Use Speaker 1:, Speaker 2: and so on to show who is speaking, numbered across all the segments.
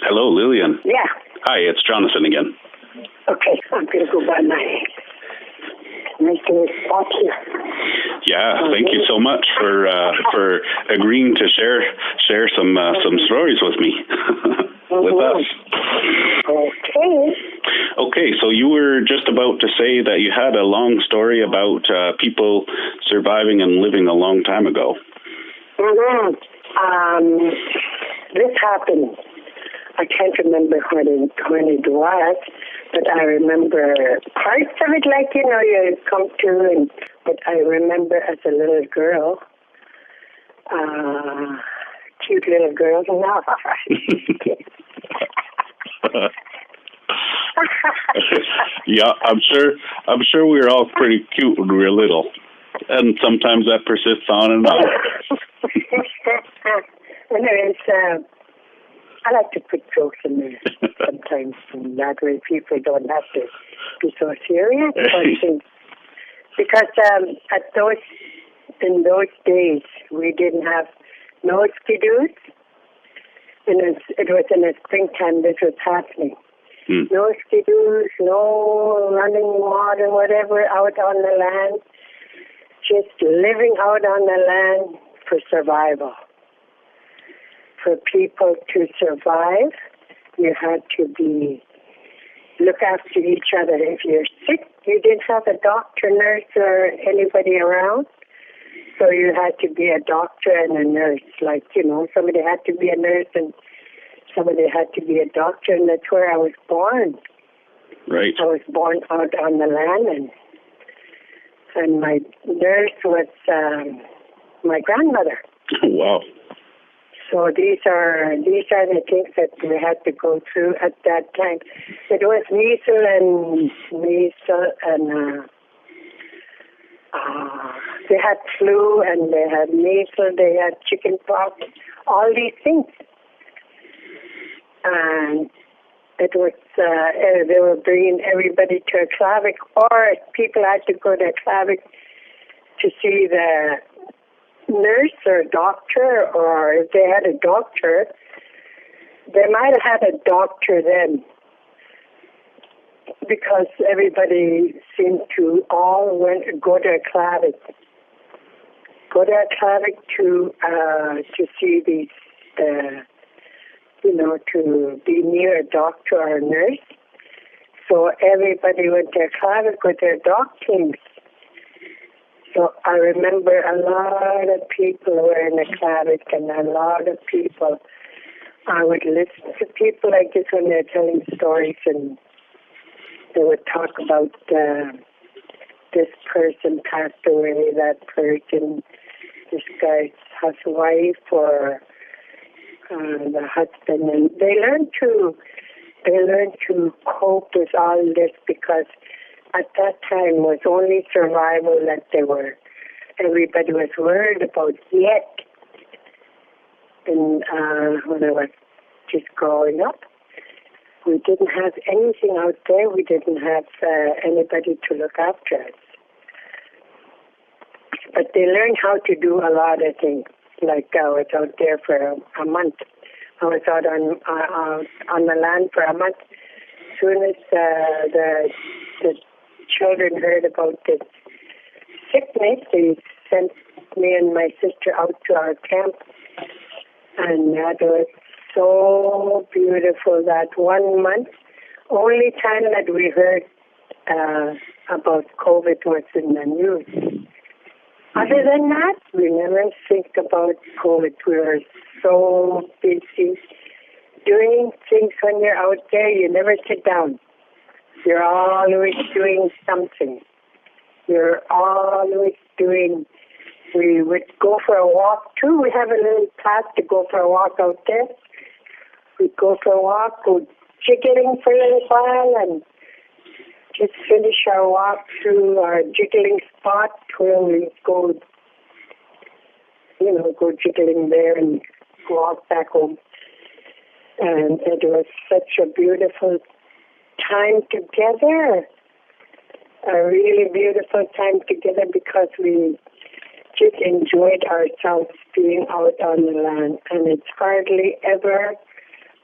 Speaker 1: Hello, Lillian.
Speaker 2: Yeah.
Speaker 1: Hi, it's Jonathan again.
Speaker 2: Okay, I'm going to go by my spot here.
Speaker 1: Yeah, thank you so much for agreeing to share some stories with me, with us.
Speaker 2: Okay.
Speaker 1: Okay, so you were just about to say that you had a long story about people surviving and living a long time ago.
Speaker 2: This happened. I can't remember when it was, but I remember parts of it, like, you come to, but I remember as a little girl, cute little girl. No.
Speaker 1: Yeah, I'm sure we were all pretty cute when we were little, and sometimes that persists on and on.
Speaker 2: Anyways, I like to put jokes in there sometimes, and that way people don't have to be so serious about things. Because in those days, we didn't have no skidoos, and it was in the springtime this was happening. No skidoos, no running water, whatever, out on the land. Just living out on the land for survival. For people to survive, you had to look after each other. If you're sick, you didn't have a doctor, nurse, or anybody around. So you had to be a doctor and a nurse. Like, somebody had to be a nurse and somebody had to be a doctor, and that's where I was born.
Speaker 1: Right.
Speaker 2: I was born out on the land, and my nurse was my grandmother.
Speaker 1: Wow.
Speaker 2: So these are the things that we had to go through at that time. It was measles and they had flu and they had measles, they had chicken pox, all these things. And it was they were bringing everybody to a clinic, or people had to go to a clinic to see the nurse or doctor, or if they had a doctor, they might have had a doctor then, because everybody seemed to all go to a clinic. Go to a clinic to see these, to be near a doctor or a nurse. So everybody went to a clinic with their doctors. So I remember a lot of people were in the clinic, and a lot of people, I would listen to people like this when they're telling stories, and they would talk about this person passed away, that person, this guy's wife, or the husband, and they learned to cope with all this, because at that time was only survival that everybody was worried about yet. And when I was just growing up, we didn't have anything out there. We didn't have anybody to look after us. But they learned how to do a lot of things. Like I was out there for a month. I was out on the land for a month. As soon as the children heard about this sickness, they sent me and my sister out to our camp, and that was so beautiful. That 1 month, only time that we heard about COVID was in the news. Other than that, we never think about COVID. We were so busy doing things. When you're out there, you never sit down. You're always doing something. You're always doing. We would go for a walk too. We have a little path to go for a walk out there. We'd go for a walk, go jiggling for a little while, and just finish our walk through our jiggling spot where we go, go jiggling there and walk back home. And it was such a beautiful time together, a really beautiful time together, because we just enjoyed ourselves being out on the land. And it's hardly ever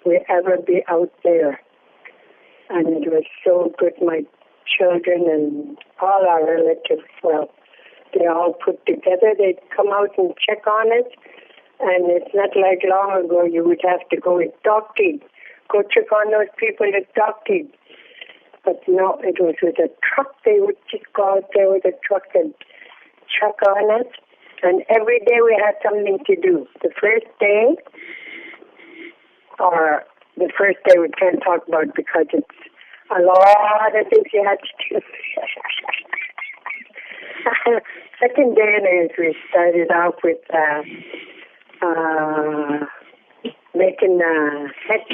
Speaker 2: we ever be out there. And it was so good. My children and all our relatives, well, they all put together. They'd come out and check on it. And it's not like long ago you would have to go with dog team. Go check on those people with dog team. But no, it was with a truck. They would just go out there with a truck and check on it. And every day we had something to do. The first day we can't talk about because it's a lot of things you had to do. Second day is we started off with making a head,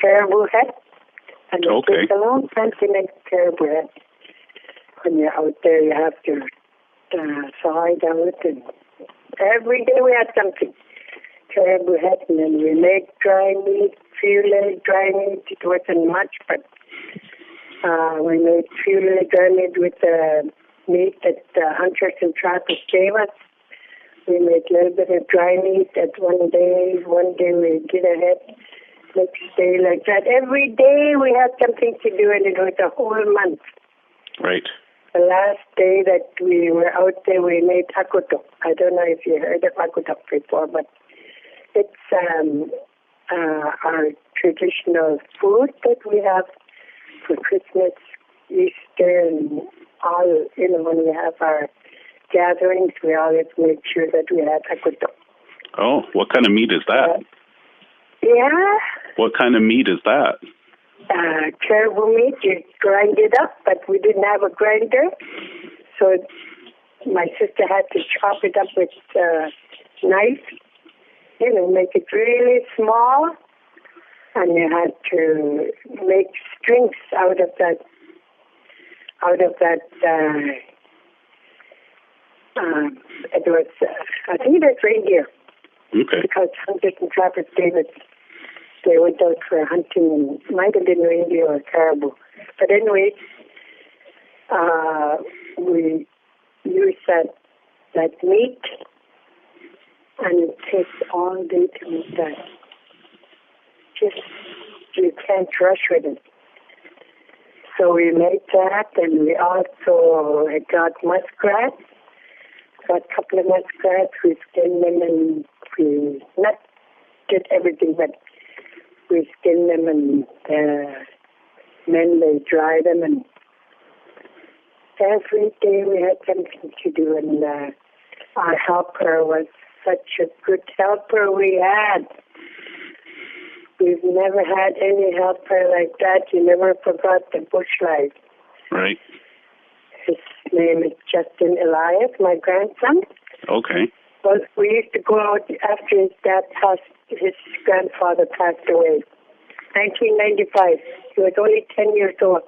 Speaker 2: caribou head. And it takes a long time to make caribou head. When you're out there, you have to saw it out. And every day we had something. Caribou head, and then we made dry meat, filet dry meat. It wasn't much, but we made filet dry meat with the meat that the hunters and trappers gave us. We made a little bit of dry meat that one day we did a head, next day like that. Every day we had something to do, and it was a whole month.
Speaker 1: Right.
Speaker 2: The last day that we were out there, we made akuto. I don't know if you heard of akuto before, but it's our traditional food that we have for Christmas, Easter, and all, when we have our gatherings, we always make sure that we have akuto.
Speaker 1: Oh, what kind of meat is that?
Speaker 2: Yeah.
Speaker 1: What kind of meat is that?
Speaker 2: Caribou meat, you grind it up, but we didn't have a grinder, so my sister had to chop it up with a knife, make it really small, and you had to make strings out of that. It was, I think it was reindeer.
Speaker 1: Okay.
Speaker 2: Because hunters and trappers gave it. They went out for hunting, and might have been reindeer or caribou. But anyway, we use that meat, and it takes all day to make that. Just, you can't rush with it. So we made that, and we also got muskrats. Got a couple of muskrats. We skinned them, and we not did everything, but we skin them, and then they dry them, and every day we had something to do, and our helper was such a good helper we had. We've never had any helper like that. You never forgot the bush life.
Speaker 1: Right.
Speaker 2: His name is Lillian Elias, my grandson.
Speaker 1: Okay.
Speaker 2: Well, we used to go out after his grandfather passed away. 1995. He was only 10 years old.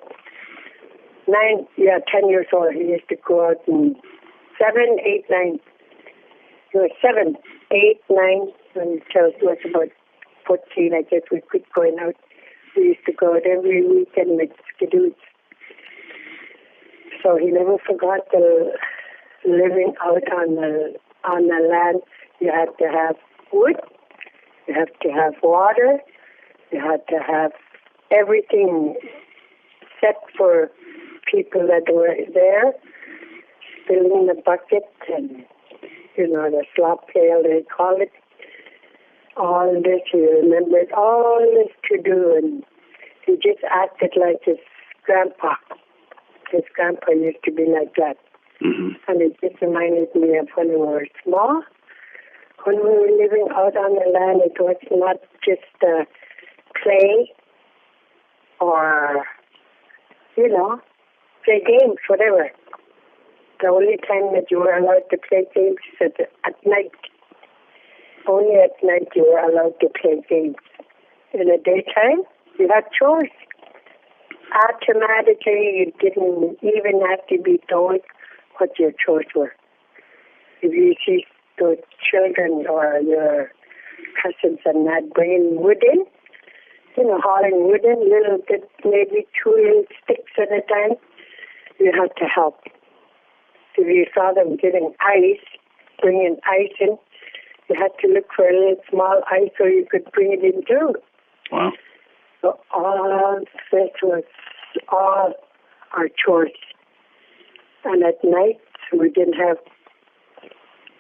Speaker 2: 10 years old. He used to go out in 7, 8, 9. He was 7, 8, 9 until he was about 14. I guess we quit going out. We used to go out every weekend with skidoos. So he never forgot the living out on the land. You had to have wood. You have to have water. You had to have everything set for people that were there, filling the bucket and, the slop pail, they call it. All this, he remembered all this to do, and he just acted like his grandpa. His grandpa used to be like that.
Speaker 1: Mm-hmm. And
Speaker 2: it just reminded me of when we were small. When we were living out on the land, it was not just play or, play games, whatever. The only time that you were allowed to play games is at night. Only at night you were allowed to play games. In the daytime, you had chores. Automatically, you didn't even have to be told what your chores were. If you see those children or your cousins and that bringing wood in, hauling wood in, little bit, maybe 2 little sticks at a time, you had to help. If you saw them getting ice, bringing ice in, you had to look for a little small ice so you could bring it in too.
Speaker 1: Wow.
Speaker 2: So all this was all our chores. And at night, we didn't have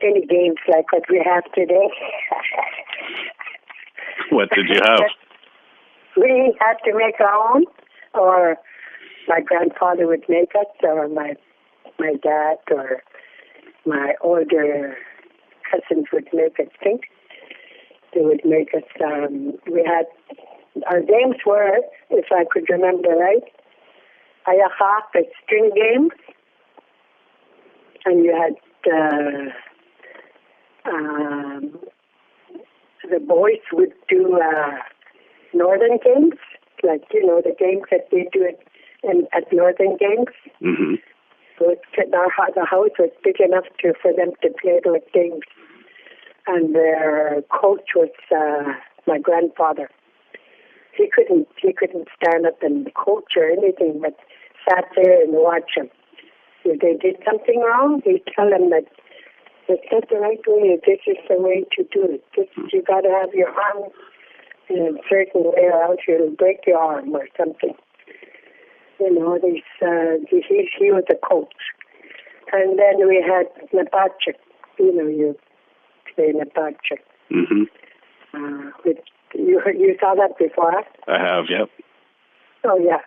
Speaker 2: any games like what we have today.
Speaker 1: What did you have?
Speaker 2: We had to make our own, or my grandfather would make us, or my dad, or my older cousins would make us things. They would make us, we had, our games were, if I could remember right, Ayaha, a string game, and you had the boys would do northern games, like, the games that they do at northern games.
Speaker 1: Mm-hmm.
Speaker 2: So the house was big enough for them to play those games. And their coach was my grandfather. He couldn't stand up and coach or anything, but sat there and watch them. If they did something wrong, he'd tell them that it's not the right way. This is the way to do it. You got to have your arm in a certain way, or else you'll break your arm or something. He was a coach. And then we had Napacha. You play Napacha.
Speaker 1: Mm-hmm.
Speaker 2: You saw that before?
Speaker 1: I have, yep.
Speaker 2: Oh, yeah.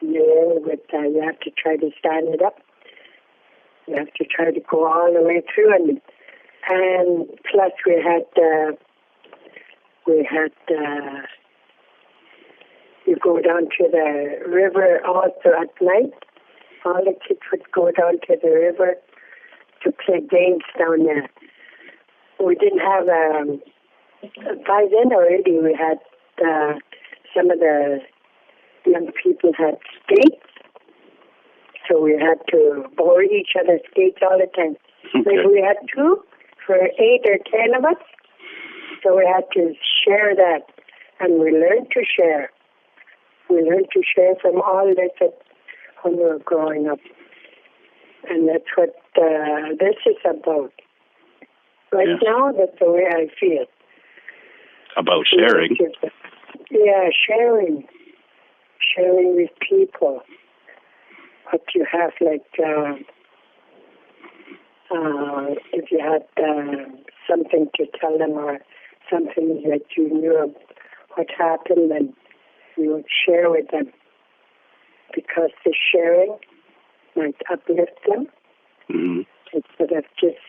Speaker 2: You have to try to stand it up. You have to try to go all the way through, and plus we had you go down to the river also at night. All the kids would go down to the river to play games down there. We didn't have by then already we had some of the young people had skates. So we had to borrow each other's skates all the time.
Speaker 1: Okay.
Speaker 2: Maybe we had 2 for 8 or 10 of us. So we had to share that. And we learned to share. We learned to share from all this when we were growing up. And that's what this is about. Right now, that's the way I feel.
Speaker 1: About sharing?
Speaker 2: Yeah, sharing. Sharing with people. What you have, like, if you had something to tell them or something that you knew of what happened, then you would share with them. Because the sharing might uplift them instead of just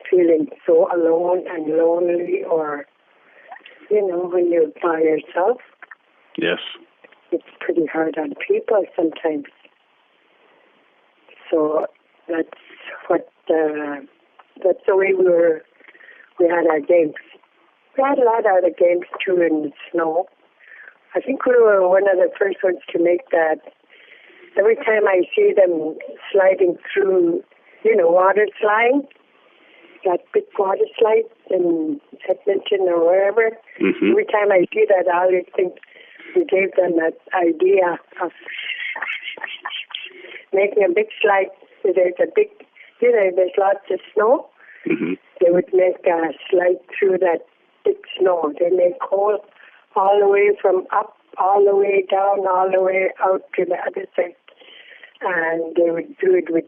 Speaker 2: feeling so alone and lonely, or, when you're by yourself.
Speaker 1: Yes.
Speaker 2: It's pretty hard on people sometimes. So that's the way we had our games. We had a lot of other games too in the snow. I think we were one of the first ones to make that. Every time I see them sliding through, water slide, that big water slide in Edmonton or wherever, every time I see that, I always think we gave them that idea of making a big slide. There's a big, there's lots of snow. They would make a slide through that big snow. They make hole all the way from up, all the way down, all the way out to the other side. And they would do it with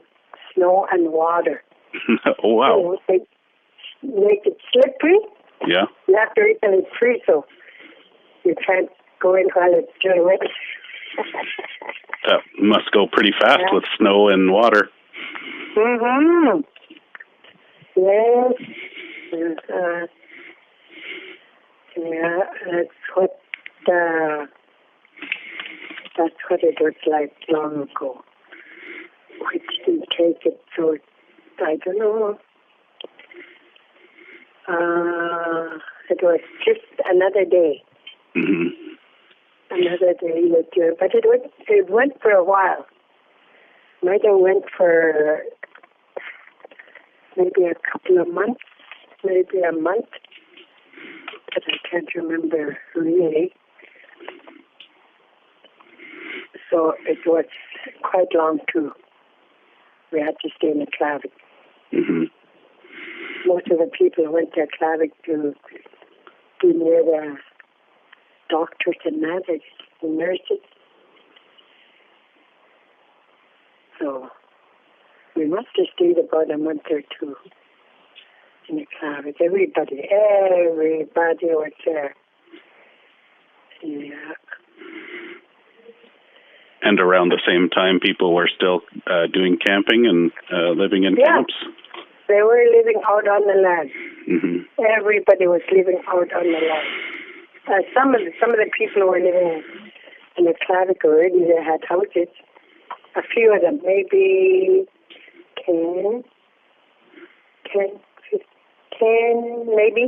Speaker 2: snow and water.
Speaker 1: Oh, wow.
Speaker 2: They make it slippery.
Speaker 1: Yeah.
Speaker 2: You have to wait till it's free, so you can't go in while it's still wet.
Speaker 1: That must go pretty fast with snow and water.
Speaker 2: Yes. That's what it was like long ago. We didn't take it, so I don't know. It was just another day. Another day, but it went for a while. Might have went for maybe a couple of months, maybe a month, but I can't remember really. So it was quite long too. We had to stay in the Clavik. Most of the people went to Clavik to be near the doctors and nurses. So we must have stayed about a month or two in the closet. Everybody was there. Yeah.
Speaker 1: And around the same time, people were still doing camping and living in camps?
Speaker 2: They were living out on the land.
Speaker 1: Mm-hmm.
Speaker 2: Everybody was living out on the land. Some of the people were living in the Clavic already. They had houses. A few of them, maybe 10, maybe,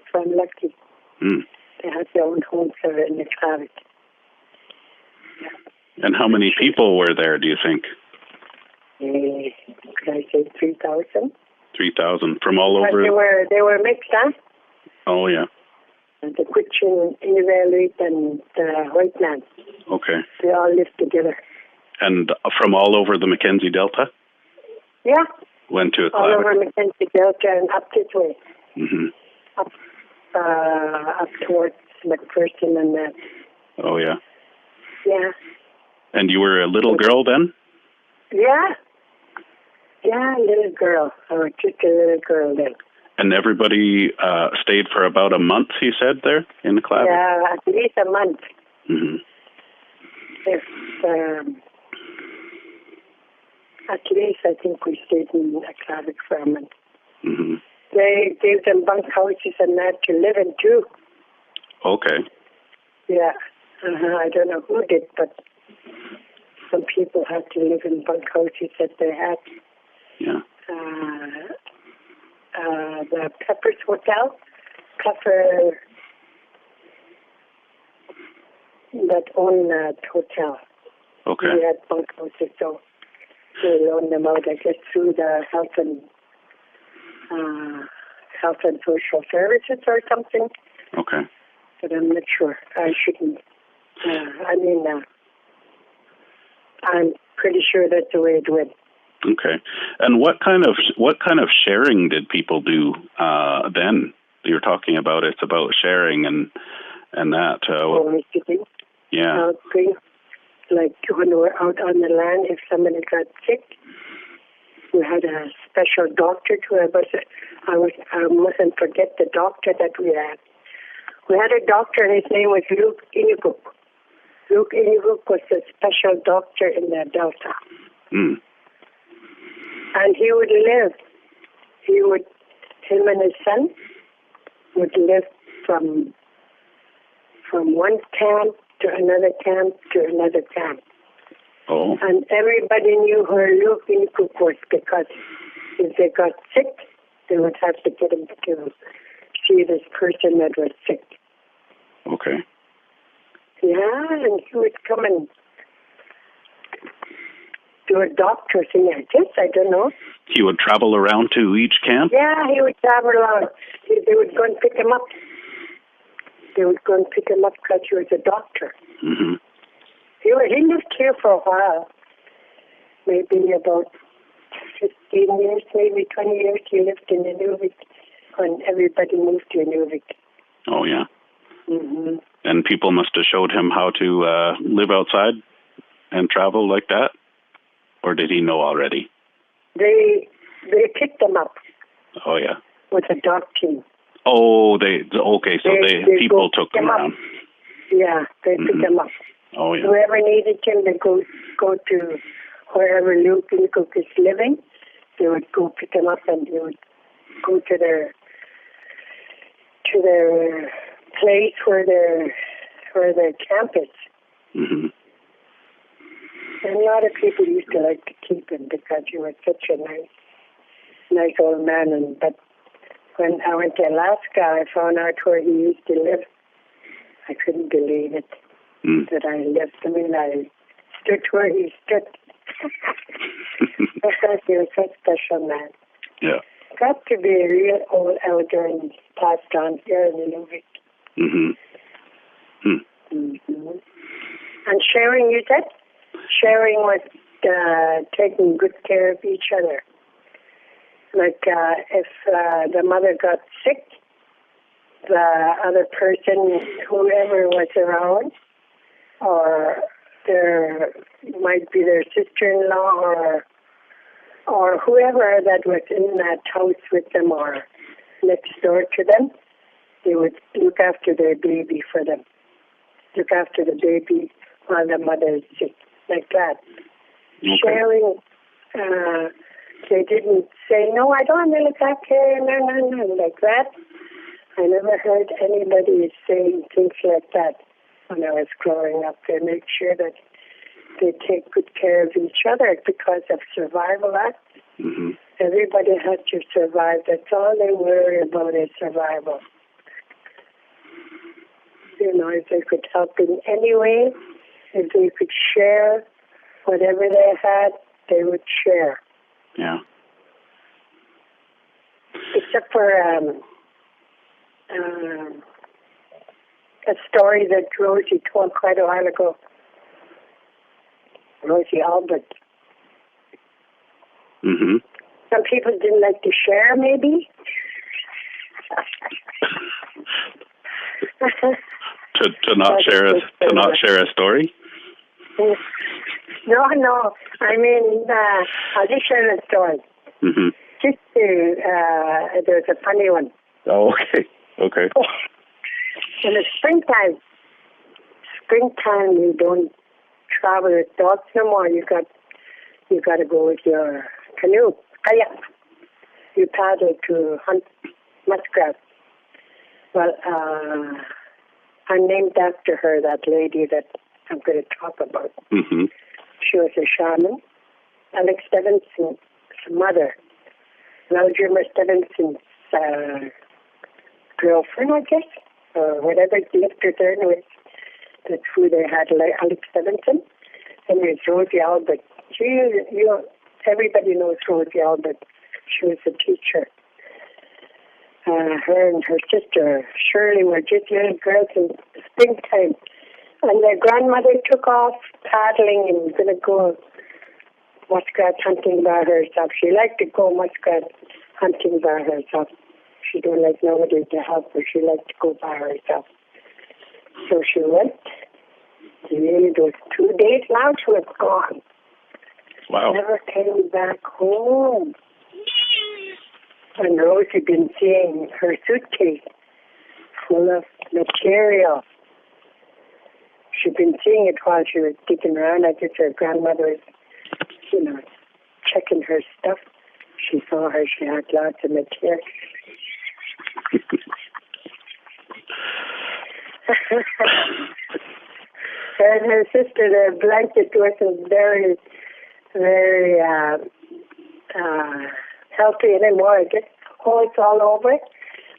Speaker 2: if I'm lucky.
Speaker 1: Mm.
Speaker 2: They had their own homes in the Clavic. Yeah.
Speaker 1: And how many people were there, do you think?
Speaker 2: Can I say 3,000?
Speaker 1: 3,000 from all over?
Speaker 2: They were mixed, huh?
Speaker 1: Oh, yeah.
Speaker 2: And the Quichin, Inuit, and the white man.
Speaker 1: Okay.
Speaker 2: They all lived together.
Speaker 1: And from all over the Mackenzie Delta?
Speaker 2: Yeah.
Speaker 1: Went to a
Speaker 2: all
Speaker 1: Clavic.
Speaker 2: over Mackenzie Delta and up this way.
Speaker 1: Mm-hmm.
Speaker 2: Up towards McPherson and that.
Speaker 1: Oh, yeah.
Speaker 2: Yeah.
Speaker 1: And you were a little girl then?
Speaker 2: Yeah. Yeah, little girl. I was just a little girl then.
Speaker 1: And everybody stayed for about a month, he said, there in the Clavic?
Speaker 2: Yeah, at least a month.
Speaker 1: Mm-hmm.
Speaker 2: If, at least I think we stayed in the Clavic for a month.
Speaker 1: Mm-hmm.
Speaker 2: They gave them bunk houses and that to live in too.
Speaker 1: Okay.
Speaker 2: Yeah. I don't know who did, but some people had to live in bunk houses that they had.
Speaker 1: Yeah.
Speaker 2: The Peppers Hotel, that owned that hotel.
Speaker 1: Okay.
Speaker 2: We had bunk houses, so they loaned them out, I guess, through the health and social services or something.
Speaker 1: Okay.
Speaker 2: But I'm not sure. I shouldn't. I'm pretty sure that's the way it went.
Speaker 1: Okay. And what kind of sharing did people do then? You're talking about it's about sharing and that. Yeah.
Speaker 2: Like when we were out on the land, if somebody got sick, we had a special doctor to it. But I mustn't forget the doctor that we had. We had a doctor, and his name was Luke Inuguk. Luke Inuguk was a special doctor in the Delta.
Speaker 1: Mm.
Speaker 2: And he would live. Him and his son would live from one camp to another camp to another camp.
Speaker 1: Oh.
Speaker 2: And everybody knew who Luke Inuguk was, because if they got sick, they would have to get him to see this person that was sick.
Speaker 1: Okay.
Speaker 2: Yeah, and he would come and do a doctor thing, I guess. I don't know.
Speaker 1: He would travel around to each camp?
Speaker 2: Yeah, he would travel around. They would go and pick him up. Because he was a doctor.
Speaker 1: Mm-hmm.
Speaker 2: He lived here for a while. Maybe about 15 years, maybe 20 years. He lived in Inuvik when everybody moved to Inuvik.
Speaker 1: Oh, yeah.
Speaker 2: Mm-hmm.
Speaker 1: And people must have showed him how to live outside and travel like that? Or did he know already?
Speaker 2: They picked him up.
Speaker 1: Oh, yeah.
Speaker 2: With a dog team.
Speaker 1: Oh, people took him around.
Speaker 2: Yeah, they picked him up.
Speaker 1: Oh, yeah.
Speaker 2: Whoever needed him, they go to wherever Luke Inuguk is living. They would go pick him up, and they would go to their place where their camp is.
Speaker 1: Mm-hmm.
Speaker 2: And a lot of people used to like to keep him because he was such a nice old man. But when I went to Alaska, I found out where he used to live. I couldn't believe it, that I lived. I mean, I stood where he stood. Because he was such a special man.
Speaker 1: Yeah.
Speaker 2: Got to be a real old elder and passed on here in Inuvik.
Speaker 1: Mm-hmm.
Speaker 2: Mm-hmm. And sharing, you said? Sharing was taking good care of each other. Like if the mother got sick, the other person, whoever was around, or there might be their sister-in-law or whoever that was in that house with them or next door to them, they would look after their baby for them. Look after the baby while the mother is sick, like that. Okay. Sharing, they didn't say, no, I don't want to look after her, no, like that. I never heard anybody saying things like that when I was growing up. They make sure that they take good care of each other because of survival act. Mm-hmm. Everybody has to survive. That's all they worry about is survival. You know, if they could help in any way, if they could share whatever they had, they would share.
Speaker 1: Yeah.
Speaker 2: Except for a story that Rosie told quite a while ago. Rosie Albert.
Speaker 1: Mm-hmm.
Speaker 2: Some people didn't like to share, maybe.
Speaker 1: to not share a story.
Speaker 2: No. I mean, I'll just share a story.
Speaker 1: Mm-hmm.
Speaker 2: Just there's a funny one.
Speaker 1: Oh, okay.
Speaker 2: In the springtime, you don't travel with dogs no more. You got to go with your canoe, kayak. You paddle to hunt muskrat. Well, I'm named after her, that lady that I'm going to talk about.
Speaker 1: Mm-hmm.
Speaker 2: She was a shaman. Alex Stevenson's mother, Valdemar Stevenson's girlfriend, I guess, or whatever, lived with her. Anyways, that's who they had, Alex Stevenson. And there's Rosie Albert. Everybody knows Rosie Albert. She was a teacher. Her and her sister, Shirley, were just little girls in springtime. And their grandmother took off paddling and going to go muskrat hunting by herself. She liked to go muskrat hunting by herself. She didn't like nobody to help her. She liked to go by herself. So she went. It was 2 days now. She was gone.
Speaker 1: Wow.
Speaker 2: Never came back home. And Rose had been seeing her suitcase full of material. She'd been seeing it while she was digging around. I guess her grandmother was, checking her stuff. She saw her. She had lots of material. And her sister, their blanket wasn't very, very healthy anymore. It gets holes all over it.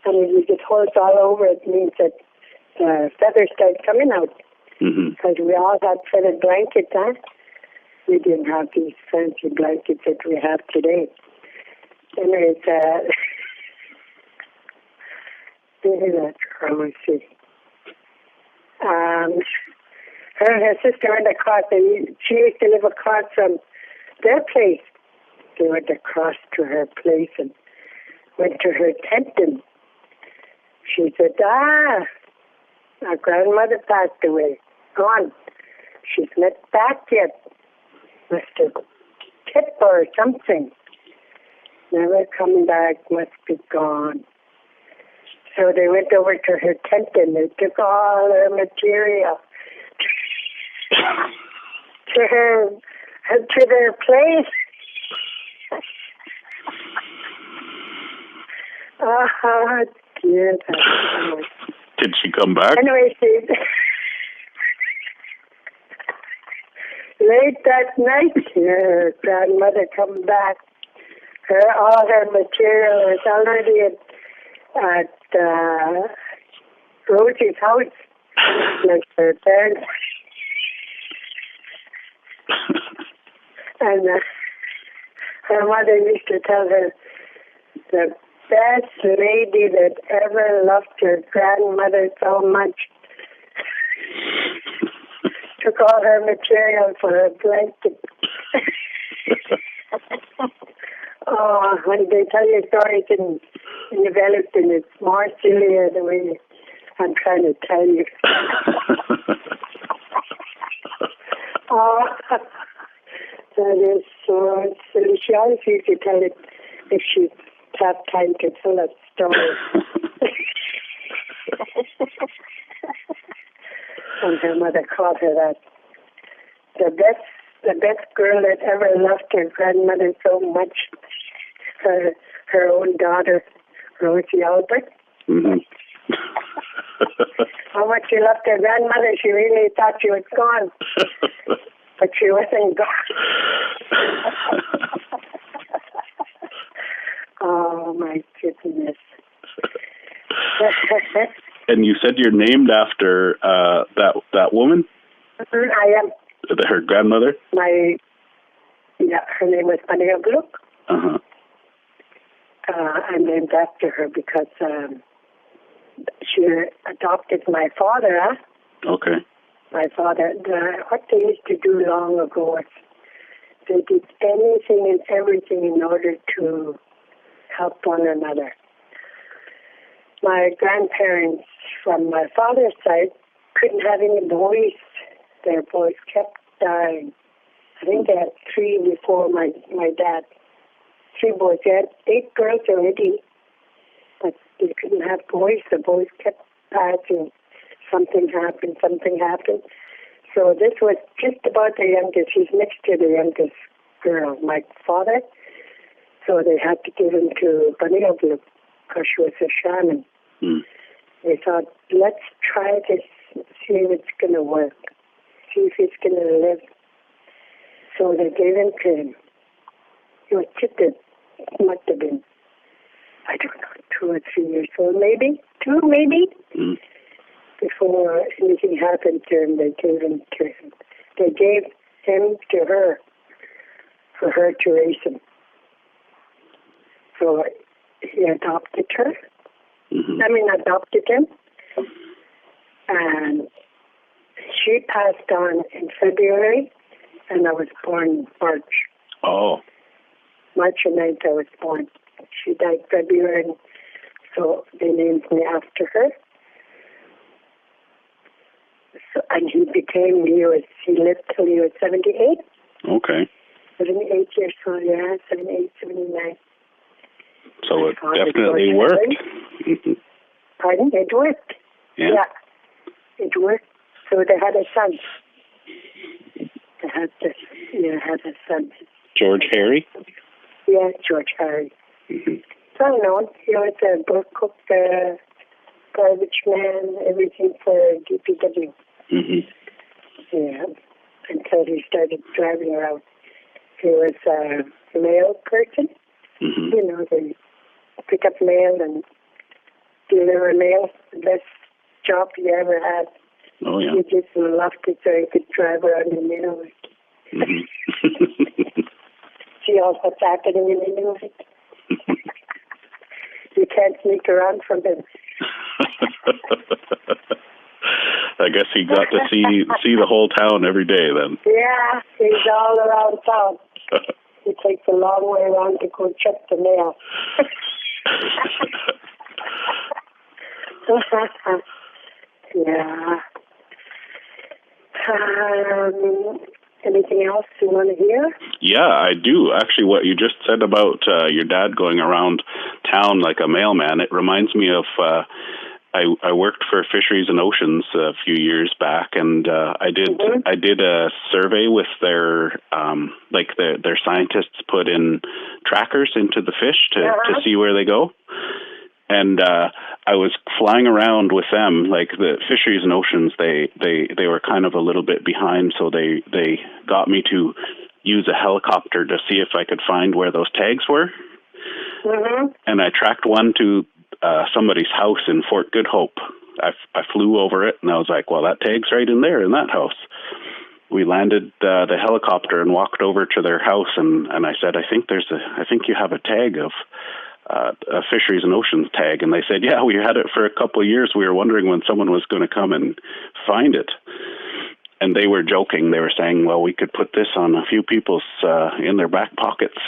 Speaker 2: And if you get holes all over it, means that feathers start coming out.
Speaker 1: Mm-hmm.
Speaker 2: Because we all had feathered blankets, huh? We didn't have these fancy blankets that we have today. Anyways, that's Rosie. Her and her sister went across, and she used to live across from their place. They went across to her place and went to her tent, and she said, our grandmother passed away. Gone. She's not back yet. Must have tip or something. Never come back, must be gone. So they went over to her tent and they took all her material to their place. Oh, dear.
Speaker 1: Did she come back?
Speaker 2: Anyway, late that night, her grandmother come back. All her material was already at Rosie's house, like her parents. And her mother used to tell her the best lady that ever loved her grandmother so much took all her material for her blanket. Oh, when they tell you stories developed, and it's more sillier the way I'm trying to tell you. That is so silly. She always used to tell it if she had time to tell a story. And her mother called her that. The best girl that ever loved her grandmother so much, her own daughter, Rosie Albert.
Speaker 1: Mm-hmm.
Speaker 2: How much she loved her grandmother, she really thought she was gone. But she wasn't gone. Oh, my goodness.
Speaker 1: And you said you're named after that woman?
Speaker 2: I am.
Speaker 1: Her grandmother?
Speaker 2: Her name was Maria Gluck.
Speaker 1: Uh-huh.
Speaker 2: I'm named after her because she adopted my father.
Speaker 1: Okay.
Speaker 2: My father. What they used to do long ago was they did anything and everything in order to help one another. My grandparents from my father's side couldn't have any boys. Their boys kept dying. I think they had 3 before my dad. 3 boys. They had 8 girls already, but they couldn't have boys. The boys kept passing. Something happened. So this was just about the youngest. He's next to the youngest girl, my father. So they had to give him to Vanilla Blue because she was a shaman.
Speaker 1: Mm.
Speaker 2: They thought, let's try this, see if it's going to work, see if he's going to live. So they gave him to him. He was just must have been, I don't know, 2 or 3 years old, maybe 2, maybe.
Speaker 1: Mm.
Speaker 2: Before anything happened to him, they gave him to him. They gave him to her for her to raise him. So he adopted her.
Speaker 1: Mm-hmm.
Speaker 2: Adopted him. And she passed on in February, and I was born in March.
Speaker 1: Oh.
Speaker 2: March 9th I was born. She died February, so they named me after her. So, and he lived till he was 78.
Speaker 1: Okay.
Speaker 2: 78 years old, 78, 79.
Speaker 1: So it definitely worked. Mm-hmm.
Speaker 2: Pardon? It worked.
Speaker 1: Yeah.
Speaker 2: It worked. So they had a son. They had a son.
Speaker 1: George Harry?
Speaker 2: Yeah, George Harry.
Speaker 1: Mm-hmm.
Speaker 2: Well known. He was a book cook, garbage man, everything for DPW.
Speaker 1: Mm-hmm.
Speaker 2: Yeah, until he started driving around. He was a mail person.
Speaker 1: Mm-hmm.
Speaker 2: You know, they pick up mail and deliver mail. The best job he ever had.
Speaker 1: Oh, yeah.
Speaker 2: He just loved it so he could drive around in the middle.
Speaker 1: Mm-hmm.
Speaker 2: See all what's happening in the middle. You can't sneak around from him.
Speaker 1: I guess he got to see the whole town every day then.
Speaker 2: Yeah, he's all around town. He takes a long way around to go check the mail. Yeah. Anything else you want to hear?
Speaker 1: Yeah, I do. Actually, what you just said about your dad going around town like a mailman, it reminds me of I worked for Fisheries and Oceans a few years back, and I did a survey with their scientists put in trackers into the fish to see where they go. And I was flying around with them, like the Fisheries and Oceans. They were kind of a little bit behind, so they got me to use a helicopter to see if I could find where those tags were.
Speaker 2: Mm-hmm.
Speaker 1: And I tracked one to somebody's house in Fort Good Hope. I flew over it, and I was like, well, that tag's right in there in that house. We landed the helicopter and walked over to their house, and I said, I think you have a tag of a Fisheries and Oceans tag. And they said, yeah, we had it for a couple of years. We were wondering when someone was going to come and find it. and they were joking. They were saying, well, we could put this on a few people's in their back pockets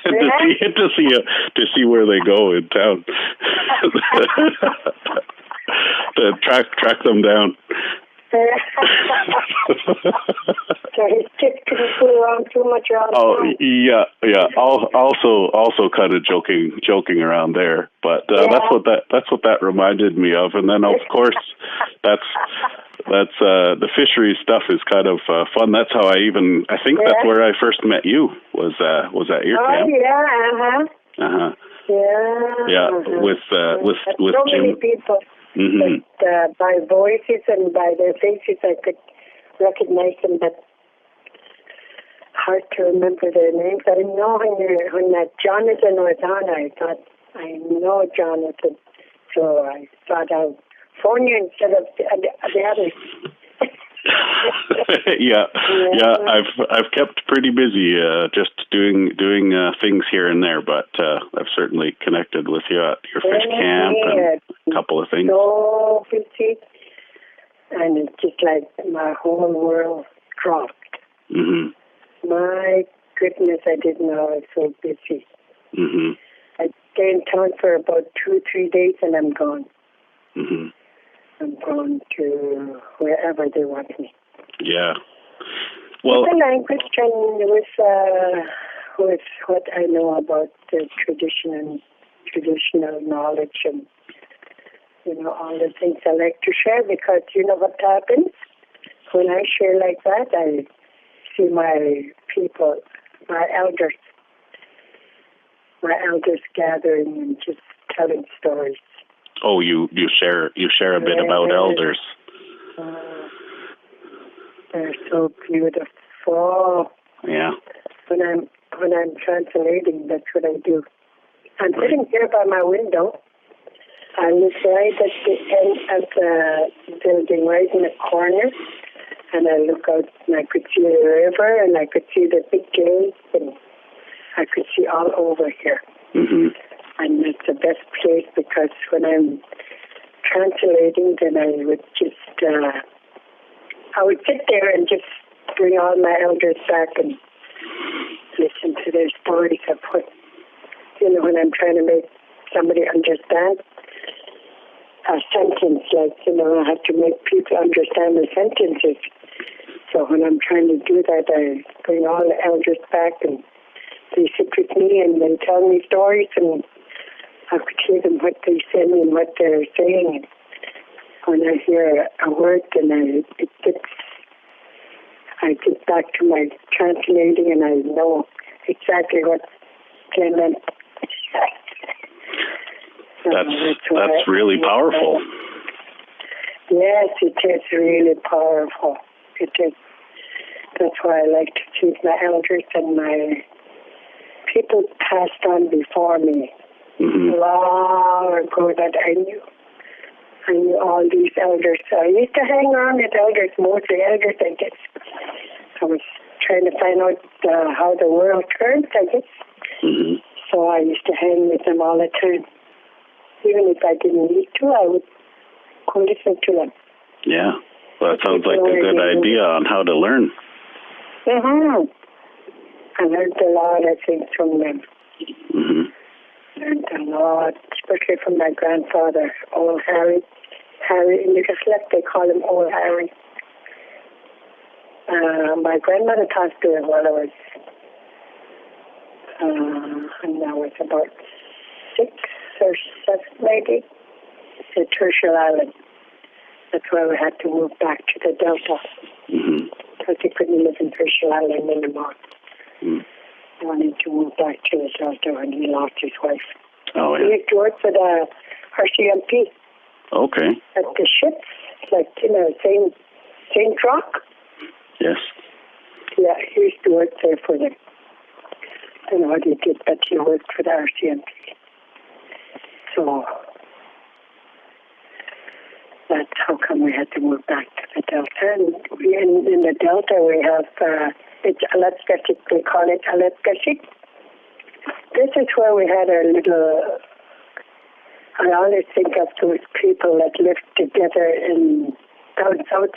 Speaker 1: to see where they go in town. To track them down.
Speaker 2: So his kids couldn't fool around too much around.
Speaker 1: Oh, yeah. Also kind of joking around there, but that's what that reminded me of. And then of course, that's the fishery stuff is kind of fun. That's how I think that's where I first met you. Was at your camp?
Speaker 2: Yeah.
Speaker 1: Yeah, with
Speaker 2: so
Speaker 1: Jim.
Speaker 2: many people.
Speaker 1: Mm-hmm.
Speaker 2: But by voices and by their faces, I could recognize them, but hard to remember their names. I know when that Jonathan was on, I thought, I know Jonathan, so I thought I'd phone you instead of the others.
Speaker 1: yeah. I've kept pretty busy, just doing things here and there, but I've certainly connected with you at your fish camp and a couple of things.
Speaker 2: So busy, and it's just like my whole world dropped.
Speaker 1: Mm-hmm.
Speaker 2: My goodness, I didn't know I was so busy.
Speaker 1: Mm-hmm.
Speaker 2: I stay in town for about 2-3 days, and I'm gone.
Speaker 1: Mm-hmm.
Speaker 2: I'm going to wherever they want me.
Speaker 1: Yeah. Well,
Speaker 2: with the language and with what I know about the traditional knowledge and, all the things I like to share, because you know what happens? When I share like that, I see my people, my elders gathering and just telling stories.
Speaker 1: Oh, you share a bit about elders.
Speaker 2: They're so beautiful.
Speaker 1: Yeah.
Speaker 2: When I'm translating, that's what I do. I'm sitting here by my window. I look right at the end of the building, right in the corner, and I look out and I could see the river and I could see the big gates and I could see all over here.
Speaker 1: Mm-hmm.
Speaker 2: And it's the best place because when I'm translating, then I would just, I would sit there and just bring all my elders back and listen to their stories of what, when I'm trying to make somebody understand a sentence, like, I have to make people understand the sentences. So when I'm trying to do that, I bring all the elders back and they sit with me and they tell me stories and I could hear them, what they say and what they're saying. When I hear a word, then I get back to my translating and I know exactly what they meant. So
Speaker 1: that's really powerful.
Speaker 2: Yes, it is really powerful. It is. That's why I like to keep my elders and my people passed on before me.
Speaker 1: Mm-hmm.
Speaker 2: Long ago that I knew all these elders. So I used to hang around with elders, mostly elders, I guess. I was trying to find out how the world turns, I guess.
Speaker 1: Mm-hmm.
Speaker 2: So I used to hang with them all the time. Even if I didn't need to, I would go listen to them.
Speaker 1: Yeah. Well, that sounds like a good idea on how to learn.
Speaker 2: Mm-hmm. I learned a lot of things from them.
Speaker 1: Mm-hmm.
Speaker 2: Learned a lot, especially from my grandfather, old Harry. Harry, in the select, they call him old Harry. My grandmother passed away while I was about 6 or 7, maybe, at Tertial Island. That's why we had to move back to the Delta, because he couldn't live in Tertial Island anymore.
Speaker 1: Mm-hmm.
Speaker 2: He wanted to move back to the Delta when he lost his wife.
Speaker 1: Oh, yeah.
Speaker 2: He used to work for the RCMP.
Speaker 1: Okay.
Speaker 2: At the ships, like, St. Rock.
Speaker 1: Yes.
Speaker 2: Yeah, he used to work there for them. I don't know what he did, but he worked for the RCMP. So that's how come we had to move back to the Delta. And in the Delta, we have, it's Alaskasik, they call it Alaskasik. This is where we had our little, I always think of those people that lived together in down south,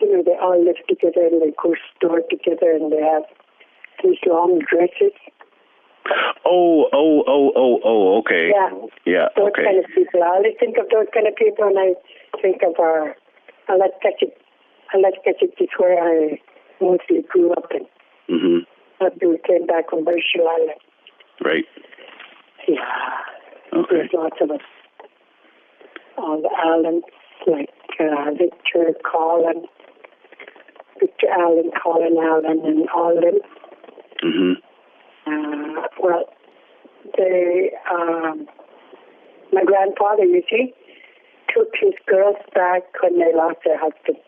Speaker 2: they all live together and they go store together and they have these long dresses.
Speaker 1: Okay. Yeah,
Speaker 2: those
Speaker 1: okay.
Speaker 2: kind of people. I always think of those kind of people when I think of Alaskasik is where I mostly grew up in.
Speaker 1: Mm-hmm.
Speaker 2: After we came back from Horseshoe Island.
Speaker 1: Right.
Speaker 2: Yeah.
Speaker 1: Okay.
Speaker 2: There's lots of us. All the Allens, like Victor Allen, Colin Allen, and all them.
Speaker 1: Mm-hmm.
Speaker 2: Well, my grandfather, you see, took his girls back when they lost their husbands.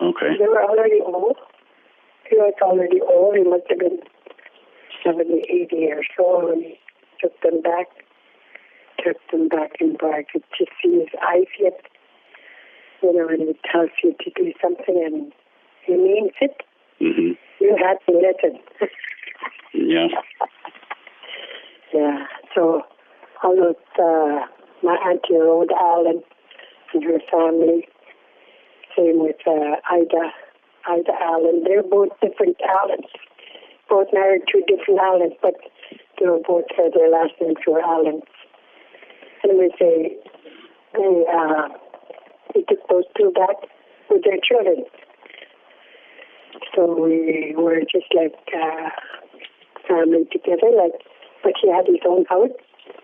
Speaker 1: Okay.
Speaker 2: They were already old. He was already old. He must have been 70, 80 years old when he took them back. And I could just see his eyes yet. When he tells you to do something and he means it,
Speaker 1: mm-hmm.
Speaker 2: you have to listen.
Speaker 1: Yeah.
Speaker 2: Yeah. So all those, my Auntie Rhoda Allen and her family, same with Ida Allen. They're both different Allens. Both married to different Allens, but they were both had their last names were Allens. And we say they took those two back with their children. So we were just like family together. But he had his own house.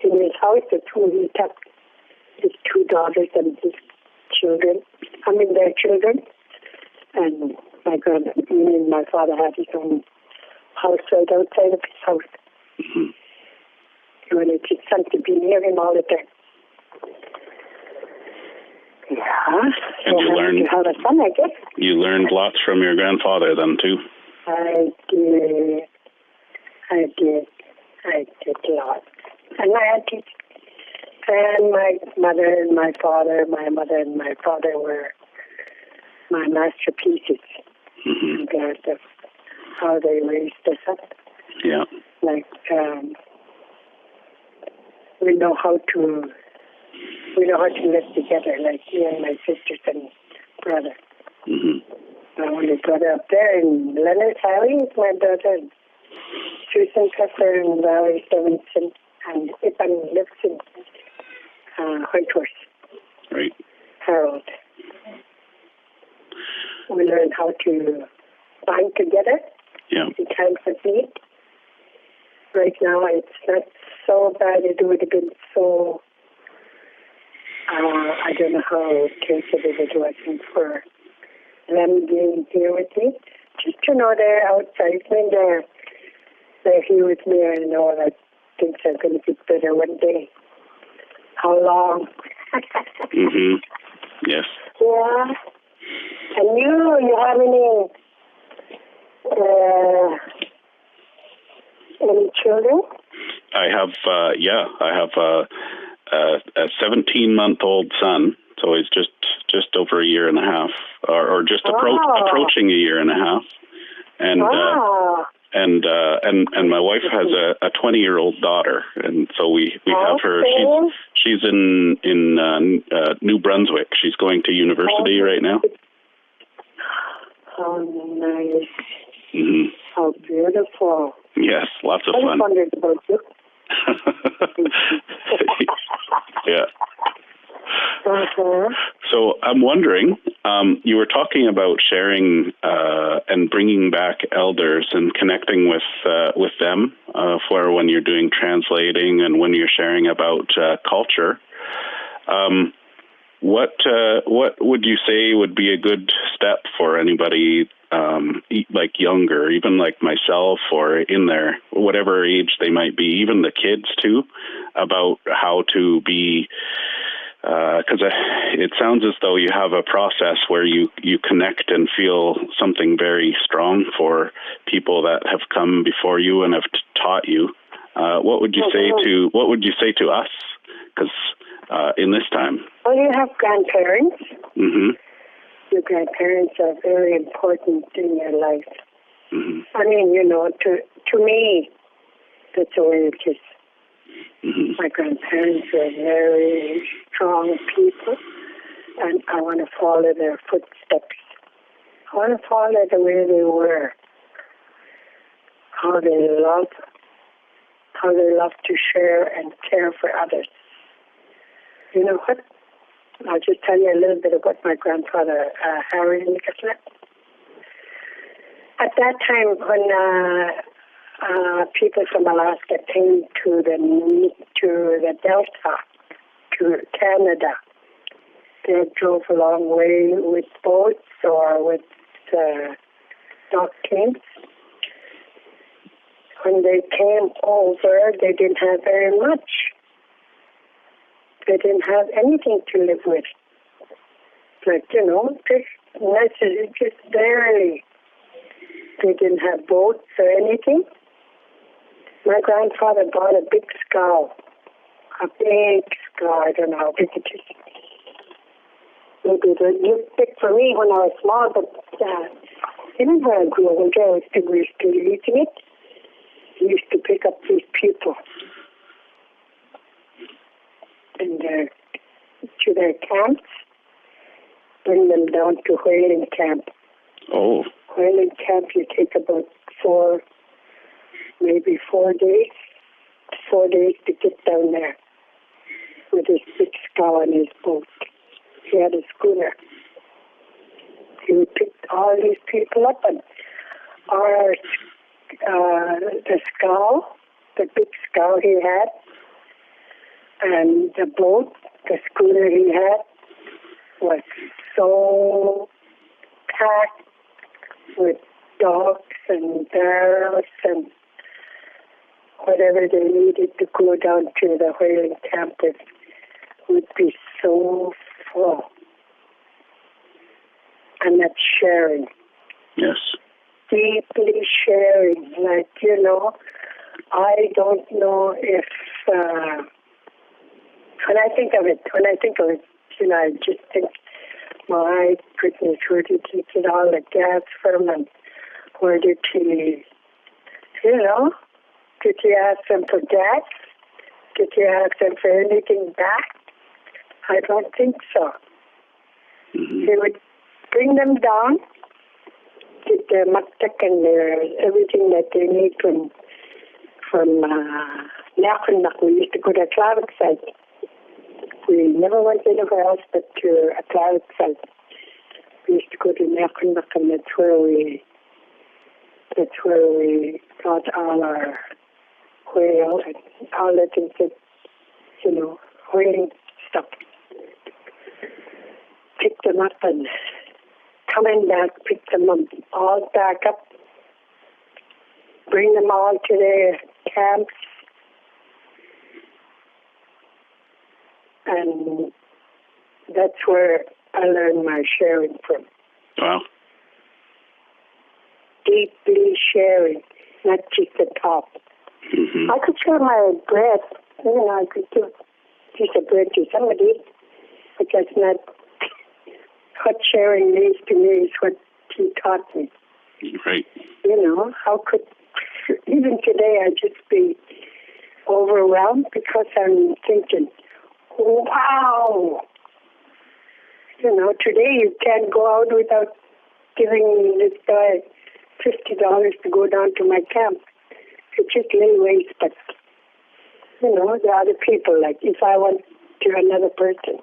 Speaker 2: In his house, the two he took his two daughters and his children. Their children. And my father had his own house right outside of his house.
Speaker 1: Mm-hmm.
Speaker 2: When it's just fun to be near him all the time. Yeah.
Speaker 1: And you learned
Speaker 2: to have a son, I guess.
Speaker 1: You learned lots from your grandfather then too.
Speaker 2: I did lots. And my auntie and my mother and my father, were my masterpieces.
Speaker 1: Mm-hmm.
Speaker 2: I'm glad of how they raised us up.
Speaker 1: Yeah.
Speaker 2: We know how to live together, like me and my sisters and brother.
Speaker 1: Mm-hmm.
Speaker 2: My only brother up there in Leonard Valley is my brother. Susan Cutler and Valerie Stevenson and Ipan lives in Whitehorse.
Speaker 1: Right.
Speaker 2: Harold. We learned how to bind together.
Speaker 1: Yeah.
Speaker 2: In times of need. Right now, it's not so bad. It would have been so. I don't know how sensitive it was for them being here with me. Just to know they're outside when they're here with me, I know that things are going to be better one day. How long?
Speaker 1: Mm-hmm. Yes.
Speaker 2: Yeah. And you have any children?
Speaker 1: I have a 17-month-old son, so he's just over a year and a half, or just approaching a year and a half, and and my wife has a 20-year-old daughter, and so we have her. She's in New Brunswick. She's going to university right now.
Speaker 2: How nice.
Speaker 1: Mm-hmm.
Speaker 2: How beautiful.
Speaker 1: Yes, lots of fun.
Speaker 2: I wondered about you.
Speaker 1: Yeah.
Speaker 2: Uh-huh.
Speaker 1: So I'm wondering, you were talking about sharing and bringing back elders and connecting with them for when you're doing translating and when you're sharing about culture. What would you say would be a good step for anybody like younger, even like myself, or in their whatever age they might be, even the kids too, about how to be? Because it sounds as though you have a process where you connect and feel something very strong for people that have come before you and have taught you. What would you say to us? Because in this time,
Speaker 2: well, you have grandparents.
Speaker 1: Mm-hmm.
Speaker 2: Your grandparents are very important in your life.
Speaker 1: Mm-hmm.
Speaker 2: I mean, to me, that's the way it is. Mm-hmm. My grandparents were very strong people, and I I want to follow their footsteps. I want to follow the way they were, how they love to share and care for others. You know what? I'll just tell you a little bit about my grandfather, Harry Nicholson. At that time, when people from Alaska came to the Delta, to Canada, they drove a long way with boats or with dock teams. When they came over, they didn't have very much. They didn't have anything to live with. Like, just barely. They didn't have boats or anything. My grandfather bought a big scow. I don't know how big it is. Maybe it looked big for me when I was small, but even when I grew older, I was still using it. I used to pick up these people to their camps, bring them down to whaling camp.
Speaker 1: Oh.
Speaker 2: Whaling camp, you take about 4 days. 4 days to get down there with his big scow on his boat. He had a schooner. He would pick all these people up, and the scow, the big scow he had, and the boat, the schooner he had, was so packed with dogs and barrels and whatever they needed to go down to the whaling camp. It would be so full. And that's sharing.
Speaker 1: Yes.
Speaker 2: Deeply sharing. Like, I don't know if, when I think of it, I just think, my goodness, where did he get all the gas from, and where did he, did he ask them for gas? Did he ask them for anything back? I don't think so.
Speaker 1: Mm-hmm.
Speaker 2: He would bring them down, get their mattak and everything that they need from Nakunak. We used to go to a Klavik site. We never went anywhere else but to a Klavik site. We used to go to Nakunak, and that's where we got all our whale and all the things that, whaling stuff. Pick them up and coming back, pick them up, all back up, bring them all to their camps, and that's where I learned my sharing from.
Speaker 1: Wow. Deeply
Speaker 2: sharing, not just the top.
Speaker 1: Mm-hmm.
Speaker 2: I could share my bread. I could give a piece of bread to somebody, but that's not what sharing means to me. Is what he taught me.
Speaker 1: Right.
Speaker 2: How could, even today, I just be overwhelmed because I'm thinking, wow. Today you can't go out without giving this guy $50 to go down to my camp. It's just little ways, but, the other people, like if I went to another person,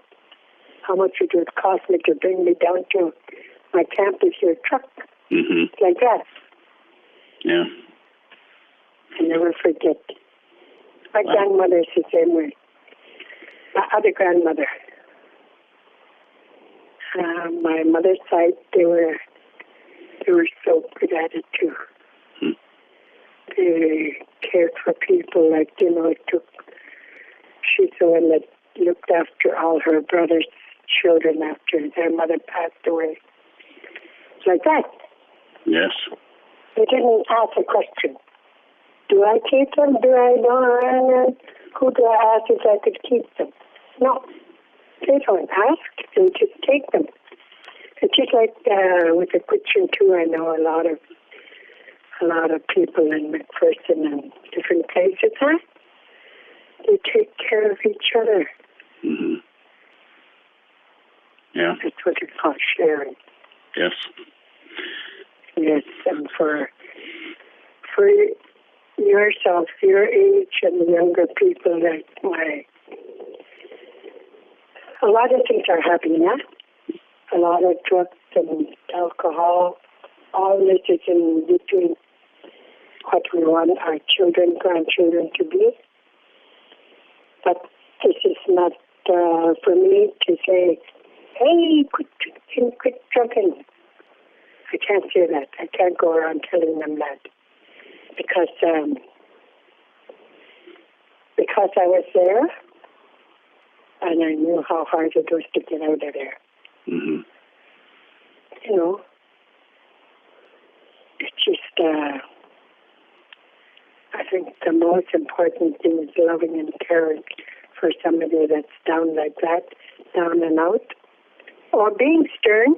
Speaker 2: how much it would cost me to bring me down to my camp with your truck.
Speaker 1: Mm-hmm.
Speaker 2: Like that.
Speaker 1: Yeah.
Speaker 2: I never forget. My grandmother's the same way. My other grandmother. My mother's side, they were so good at it too.
Speaker 1: Hmm.
Speaker 2: They cared for people, like, it took, she's the one that looked after all her brother's children after their mother passed away. Like that.
Speaker 1: Yes.
Speaker 2: They didn't ask a question. Do I keep them? Do I not? Who do I ask if I could keep them? No. They don't ask. They just take them. It's just like with the kitchen too. I know a lot of people in McPherson and different places, huh? They take care of each other.
Speaker 1: Mm-hmm. Yeah.
Speaker 2: That's what it's called, sharing.
Speaker 1: Yes.
Speaker 2: Yes, and for yourself, your age, and the younger people, like a lot of things are happening, huh? A lot of drugs and alcohol, all this is in between what we want our children, grandchildren to be. But this is not for me to say, hey, quit drinking. I can't say that. I can't go around telling them that. Because I was there, and I knew how hard it was to get out of there.
Speaker 1: Mm-hmm.
Speaker 2: You know, it's just, I think the most important thing is loving and caring for somebody that's down like that, down and out. Or being stern.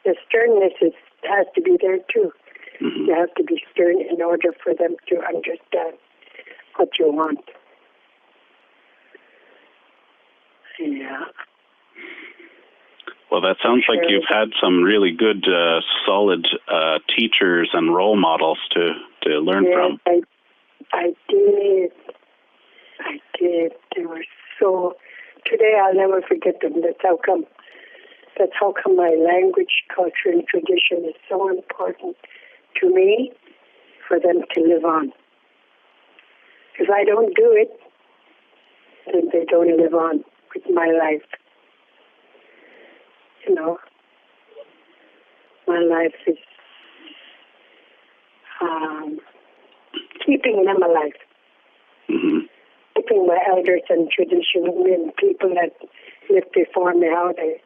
Speaker 2: The sternness has to be there too.
Speaker 1: Mm-hmm.
Speaker 2: You have to be stern in order for them to understand what you want. Yeah.
Speaker 1: Well, that sounds like you've had some really good, solid teachers and role models to learn from.
Speaker 2: I did. They were so... Today I'll never forget them. That's how come my language, culture, and tradition is so important to me, for them to live on. If I don't do it, then they don't live on with my life. You know, my life is keeping them alive.
Speaker 1: Mm-hmm.
Speaker 2: Keeping my elders and tradition and people that lived before me, how they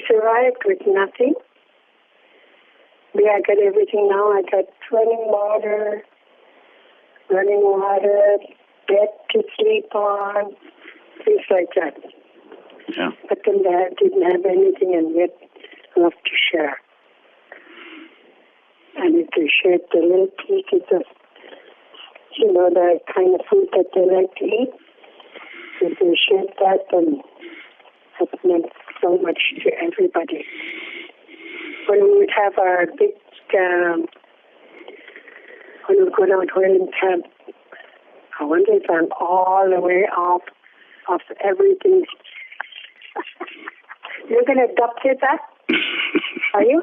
Speaker 2: survived with nothing. I got everything now. I got running water, bed to sleep on, things like that.
Speaker 1: Yeah.
Speaker 2: But then they didn't have anything, and yet love to share. And if they shared the little pieces of, the kind of food that they like to eat, if they shared that, then that meant so much to everybody. When we would have our big, when we go down to Whaling Camp, I wonder if I'm all the way off everything. You're going to duplicate that? Are you?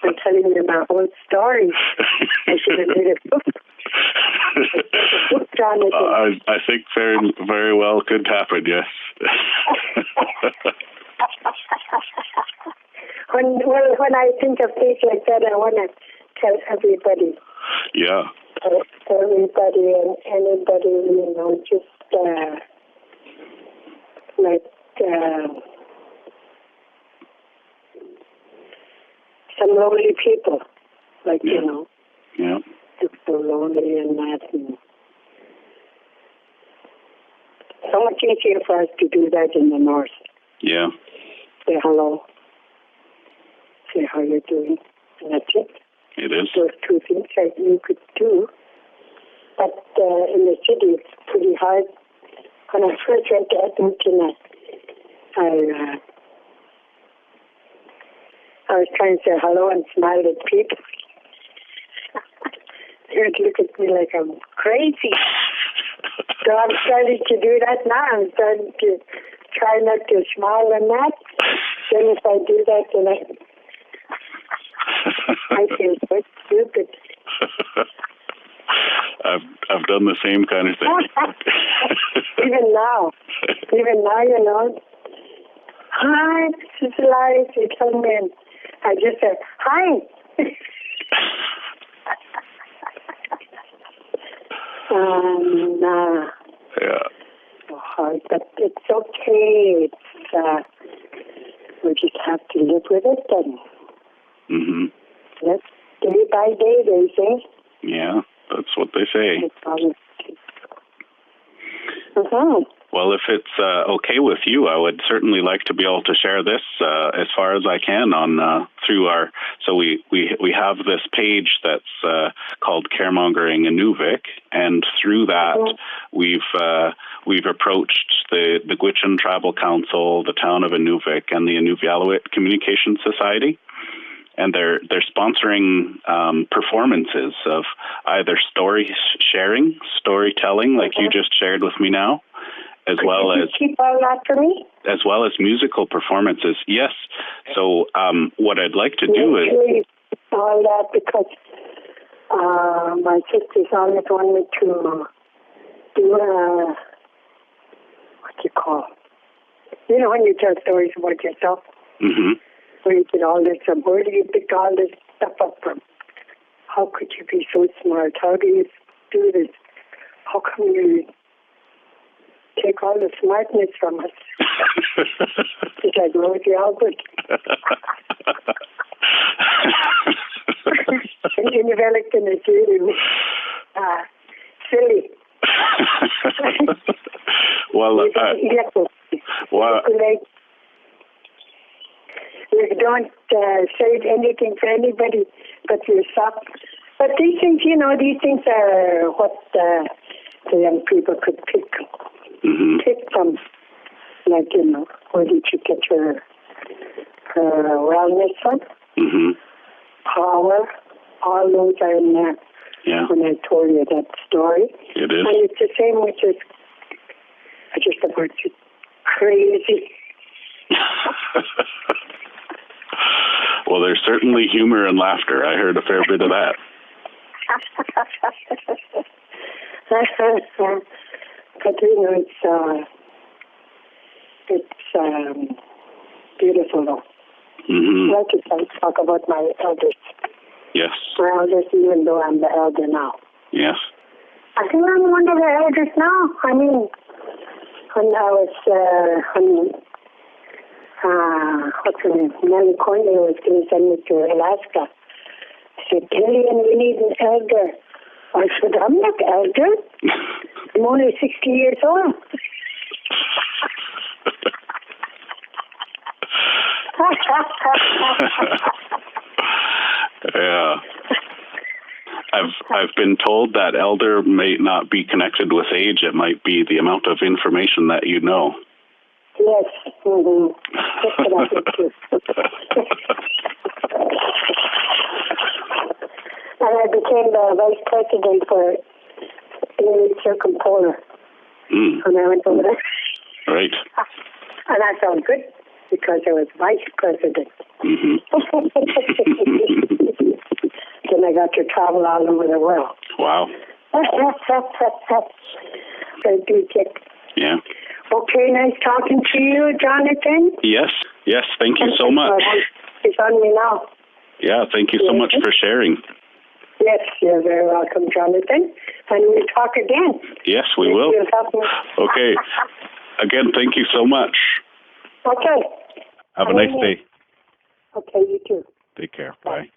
Speaker 2: I'm telling you my whole story. I should have made a book.
Speaker 1: I think very, very well could happen, yes.
Speaker 2: When I think of things like that, I want to tell everybody.
Speaker 1: Yeah.
Speaker 2: Everybody and anybody, just some lonely people,
Speaker 1: Yeah.
Speaker 2: It's so lonely and that. And so much easier for us to do that in the north.
Speaker 1: Yeah.
Speaker 2: Say hello. Say how you're doing. And that's it.
Speaker 1: It is.
Speaker 2: Those two things that you could do. But in the city, it's pretty hard. When I first went to Edmonton, I was trying to say hello and smile at people. They would look at me like I'm crazy. So I'm starting to do that now. I'm starting to try not to smile and that. Then if I do that, then I feel so stupid.
Speaker 1: I've done the same kind of thing.
Speaker 2: Even now, hi, this is Elias. You tell me, and I just said, hi.
Speaker 1: Yeah.
Speaker 2: So hard, but it's okay. We just have to live with it, and let's day by day, they say.
Speaker 1: Yeah, that's what they say. Well, if it's okay with you, I would certainly like to be able to share this as far as I can on through our. So we have this page that's called Caremongering Inuvik, and through that we've approached the Gwich'in Tribal Council, the town of Inuvik, and the Inuvialuit Communication Society. And they're sponsoring performances of either story sharing, storytelling, like you just shared with me now, as well as
Speaker 2: keep all that for me,
Speaker 1: as well as musical performances. Yes. So what I'd like to do is
Speaker 2: all that, because my sisters always want me to do what you call, when you tell stories about yourself.
Speaker 1: Mm-hmm.
Speaker 2: Where you get all this, where do you pick all this stuff up from? How could you be so smart? How do you do this? How come you take all the smartness from us? It's like Rosie Albert. And you Wellington is really silly.
Speaker 1: Well,
Speaker 2: you don't say anything for anybody but yourself. But these things, these things are what the young people could pick from. Like, where did you get your wellness from?
Speaker 1: Mm-hmm.
Speaker 2: Power, all those are in there.
Speaker 1: Yeah.
Speaker 2: When I told you that story.
Speaker 1: It is.
Speaker 2: And it's the same with this, I just about crazy.
Speaker 1: Well, there's certainly humor and laughter. I heard a fair bit of that.
Speaker 2: But it's beautiful though.
Speaker 1: Mm-hmm.
Speaker 2: I like to talk about my elders.
Speaker 1: Yes.
Speaker 2: My elders, even though I'm the elder now.
Speaker 1: Yes.
Speaker 2: I think I'm one of the elders now. I mean, when I was what's her name? Nellie Corney was going to send me to Alaska. I said, Lillian, we need an elder. I said, I'm not elder. I'm only 60 years old.
Speaker 1: Yeah. I've been told that elder may not be connected with age. It might be the amount of information that you know.
Speaker 2: Yes. Mm-hmm. That's what I think too. And I became the vice president for Inuit Circumpolar when I went over there.
Speaker 1: Right.
Speaker 2: And that sounds good because I was vice president.
Speaker 1: Mm-hmm.
Speaker 2: Then I got to travel all over the world.
Speaker 1: Wow. Yeah.
Speaker 2: Okay, nice talking to you, Jonathan.
Speaker 1: Yes. Thank you so much.
Speaker 2: It's on me now.
Speaker 1: Yeah, thank you so much for sharing.
Speaker 2: Yes, you're very welcome, Jonathan. And we'll talk again.
Speaker 1: Yes, we will. Okay. Again, thank you so much.
Speaker 2: Okay.
Speaker 1: Have a nice day.
Speaker 2: Okay, you too.
Speaker 1: Take care. Bye.